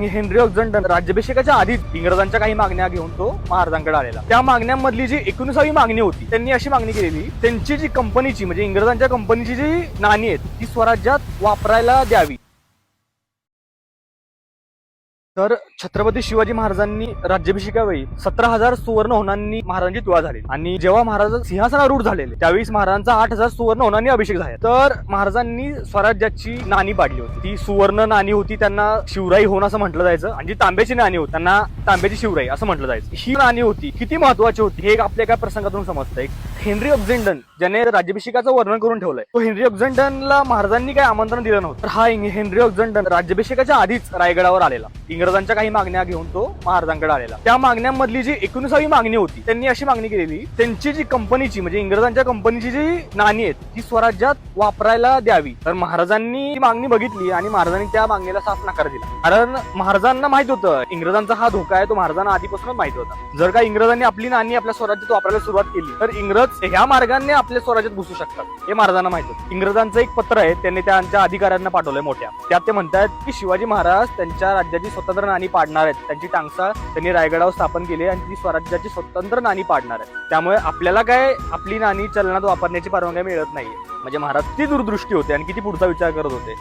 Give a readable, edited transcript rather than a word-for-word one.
Henry ऑक्झंटन राज्याभिषेकाच्या आधीच इंग्रजांच्या काही मागण्या घेऊन तो महाराजांकडे आलेला. त्या मागण्यांमधली जी 19वी मागणी होती, त्यांनी अशी मागणी केलेली, त्यांची जी कंपनीची म्हणजे इंग्रजांच्या कंपनीची जी नाणी आहेत ती स्वराज्यात वापरायला द्यावी. तर छत्रपती शिवाजी महाराजांनी राज्याभिषेकावेळी 17,000 सुवर्ण होनांनी महाराजांची तुळा झाली आणि जेव्हा महाराज सिंहासनारूढ झालेले त्यावेळी महाराजांचा 8,000 सुवर्ण होनांनी अभिषेक झाला. तर महाराजांनी स्वराज्याची नाणी पाडली होती. ती सुवर्ण नाणी होती, त्यांना शिवराई होण असं म्हटलं जायचं, आणि जी तांब्याची नाणी होती त्यांना तांब्याची शिवराई असं म्हटलं जायचं. ही नाणी होती किती महत्वाची होती हे आपल्या एका प्रसंगातून समजतंय. हेनरी ऑक्झंटन ज्याने राज्याभिषेकाचं वर्णन करून ठेवलंय, तो हेनरी ऑक्झंटनला महाराजांनी काही आमंत्रण दिलं नव्हतं. तर हा हेनरी ऑक्झंटन राज्याभिषेकाच्या आधीच रायगडावर आलेला. इंग्रजांच्या काही मागण्या घेऊन तो महाराजांकडे आलेला. त्या मागण्यांमधली जी 19वी मागणी होती, त्यांनी अशी मागणी केलेली, त्यांची जी कंपनीची म्हणजे इंग्रजांच्या कंपनीची जी नाणी आहेत ती स्वराज्यात वापरायला द्यावी. तर महाराजांनी ती मागणी बघितली आणि महाराजांनी त्या मागणीला साफ नकार दिला. कारण महाराजांना माहित होतं इंग्रजांचा हा धोका आहे, तो महाराजांना आधीपासूनच माहित होता. जर का इंग्रजांनी आपली नाणी आपल्या स्वराज्यात वापरायला सुरुवात केली तर इंग्रज ह्या मार्गाने आपल्या स्वराज्यात घुसू शकतात, हे महाराजांना माहित होतं. इंग्रजांचं एक पत्र आहे, त्यांनी त्यांच्या अधिकाऱ्यांना पाठवलंय मोठ्या. त्यात ते म्हणतात की शिवाजी महाराज त्यांच्या राज्याची स्वतंत्र नाणी पाडणार आहेत. त्यांची टांगसा त्यांनी रायगडावर स्थापन केली आणि ती स्वराज्याची स्वतंत्र नाणी पाडणार आहे. त्यामुळे आपल्याला काय आपली नाणी चलनात वापरण्याची परवानगी मिळत नाहीये. म्हणजे महाराज किती दूरदृष्टी होते आणि किती पुढचा विचार करत होते.